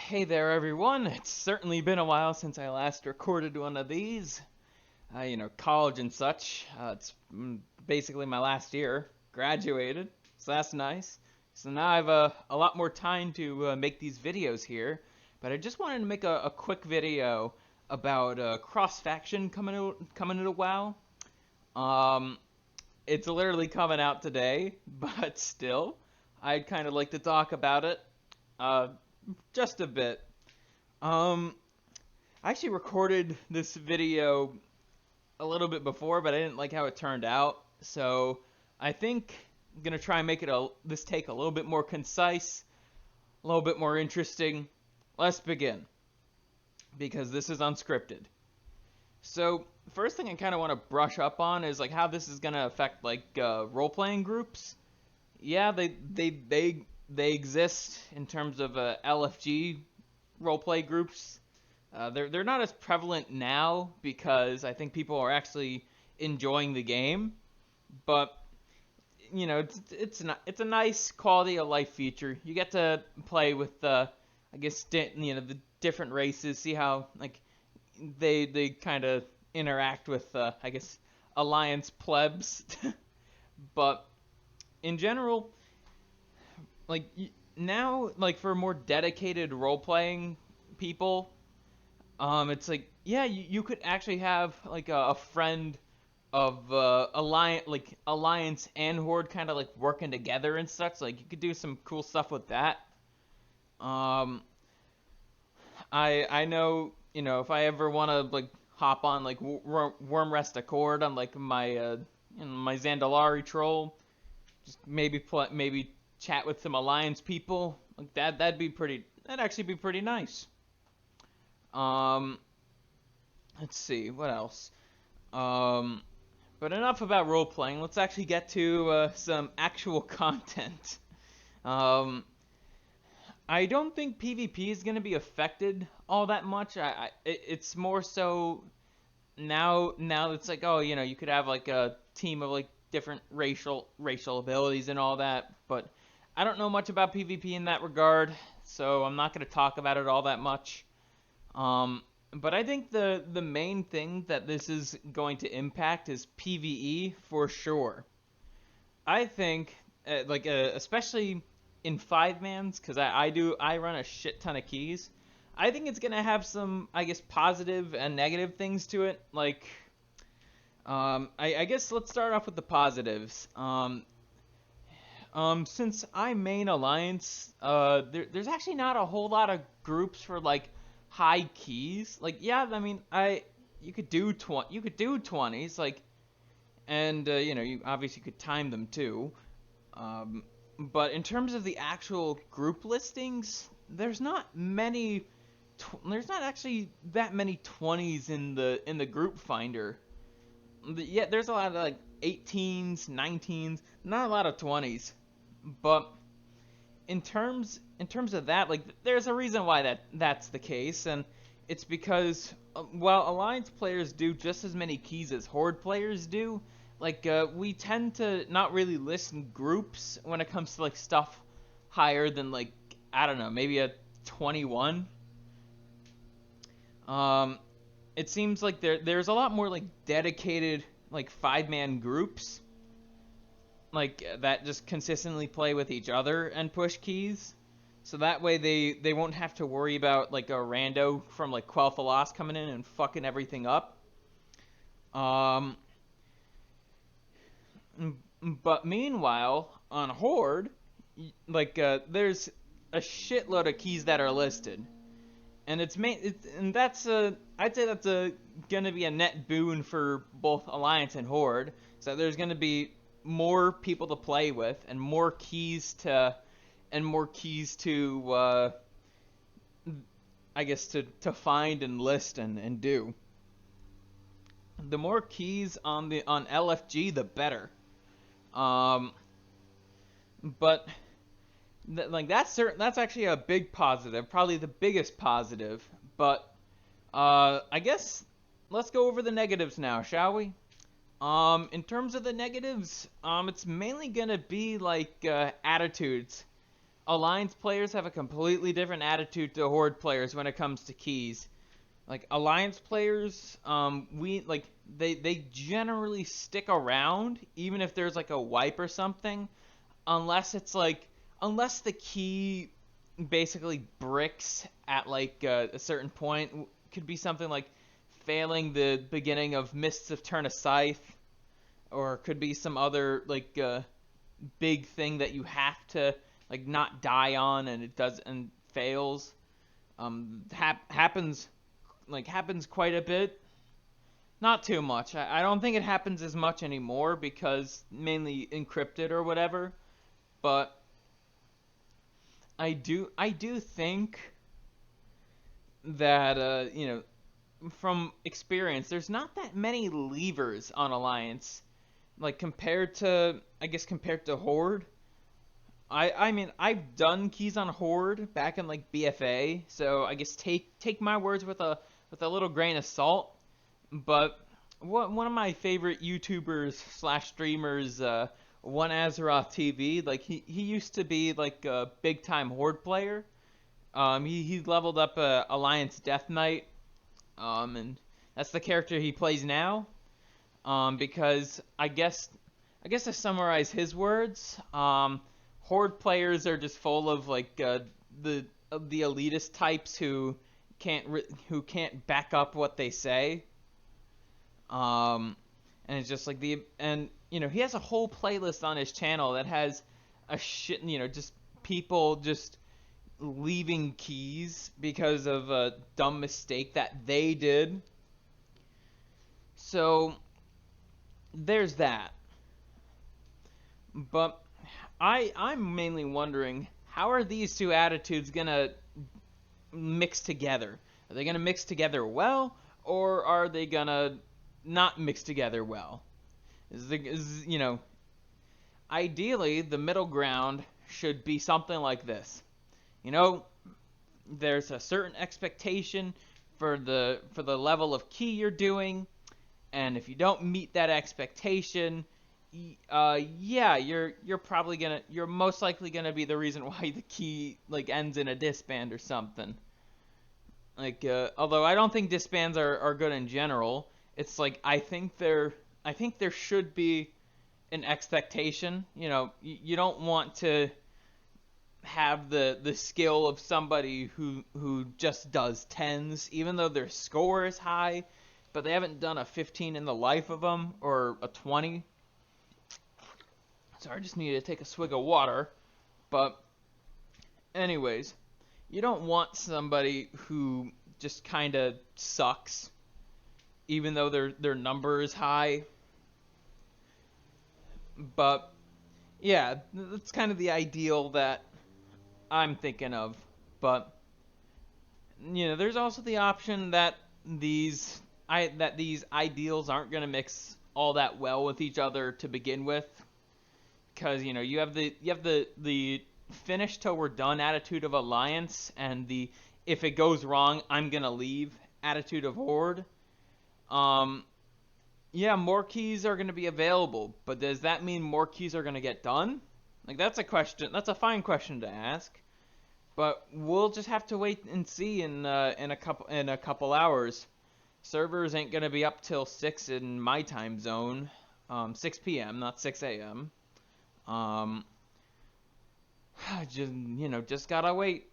Hey there, everyone. It's certainly been a while since I last recorded one of these. College and such. It's basically my last year. Graduated, so that's nice. So now I have a lot more time to make these videos here. But I just wanted to make a quick video about cross-faction coming to WoW. Um, it's literally coming out today, but still, I'd kind of like to talk about it. Uh, just a bit. Um, I actually recorded this video a little bit before, but I didn't like how it turned out. So I think I'm gonna try and make this take a little bit more concise, a little bit more interesting. Let's begin, because this is unscripted. So first thing I kind of want to brush up on is like how this is gonna affect like role-playing groups. Yeah, they exist in terms of LFG roleplay groups. They're not as prevalent now because I think people are actually enjoying the game, but it's a nice quality of life feature. You get to play with the different races, see how like they kind of interact with alliance plebs, but in general, like now, like for more dedicated role playing people, it's like yeah, you could actually have like a friend of alliance and horde kind of like working together and such. Like you could do some cool stuff with that. Um, I know if I ever want to like hop on like Worm Rest Accord on like my Zandalari troll, just maybe chat with some alliance people like that'd actually be pretty nice. Um, let's see what else. Um, but enough about role playing. Let's actually get to some actual content. Um, I don't think PvP is going to be affected all that much. It's more so now it's like oh you could have like a team of like different racial abilities and all that, but I don't know much about PvP in that regard, so I'm not going to talk about it all that much. But I think the main thing that this is going to impact is PvE for sure. I think especially in 5-mans, because I run a shit ton of keys. I think it's gonna have some positive and negative things to it. Like I guess let's start off with the positives. Since I main alliance, there's actually not a whole lot of groups for like high keys. Like yeah, I mean you could do 20s like, and you obviously could time them too. But in terms of the actual group listings, there's not actually that many 20s in the group finder. Yeah, there's a lot of like 18s, 19s, not a lot of 20s. But in terms of that, like there's a reason why that's the case, and it's because while alliance players do just as many keys as horde players do, like we tend to not really list in groups when it comes to like stuff higher than like I don't know, maybe a 21. Um, it seems like there's a lot more like dedicated like 5-man groups like that just consistently play with each other and push keys. So that way they won't have to worry about like a rando from like Quel'Thalas coming in and fucking everything up. Um, but meanwhile on Horde, there's a shitload of keys that are listed, and I'd say that's gonna be a net boon for both Alliance and Horde. So there's gonna be more people to play with and more keys to to find and list and do. The more keys on LFG, the better. Um, but that's actually a big positive, probably the biggest positive. But I guess let's go over the negatives now, shall we? In terms of the negatives, it's mainly gonna be like attitudes. Alliance players have a completely different attitude to Horde players when it comes to keys. Like Alliance players, we like they generally stick around even if there's like a wipe or something, unless it's like unless the key basically bricks at like a certain point. Could be something like failing the beginning of Mists of Turn a Scythe, or could be some other like big thing that you have to like not die on and it does and fails. Happens happens quite a bit. Not too much. I don't think it happens as much anymore because mainly encrypted or whatever. But I do think that from experience, there's not that many levers on Alliance, like compared to Horde. I mean I've done keys on Horde back in like BFA, so I guess take my words with a little grain of salt. But one of my favorite YouTubers slash streamers, One Azeroth TV, like he used to be like a big time Horde player. He leveled up Alliance Death Knight, and that's the character he plays now. Because I guess to summarize his words, Horde players are just full of like the elitist types who can't back up what they say. And it's just like he has a whole playlist on his channel that has a shit, just people just leaving keys because of a dumb mistake that they did. So there's that. But I'm mainly wondering, how are these two attitudes gonna mix together? Are they gonna mix together well, or are they gonna not mix together well? Ideally the middle ground should be something like this. There's a certain expectation for the level of key you're doing, and if you don't meet that expectation, yeah, you're most likely gonna be the reason why the key like ends in a disband or something. Like, although I don't think disbands are good in general, it's like I think there should be an expectation. You don't want to have the skill of somebody who just does tens, even though their score is high, but they haven't done a 15 in the life of them or a 20. Sorry, I just needed to take a swig of water. But anyways, you don't want somebody who just kind of sucks, even though their number is high. But yeah, that's kind of the ideal that I'm thinking of. But there's also the option that these ideals aren't going to mix all that well with each other to begin with, because you have the finish till we're done attitude of Alliance, and the if it goes wrong I'm gonna leave attitude of Horde. Yeah, more keys are gonna be available, but does that mean more keys are gonna get done? Like, that's a question. That's a fine question to ask, but we'll just have to wait and see in a couple hours. Servers ain't gonna be up till 6 in my time zone, 6 p.m. not 6 a.m. Just gotta wait.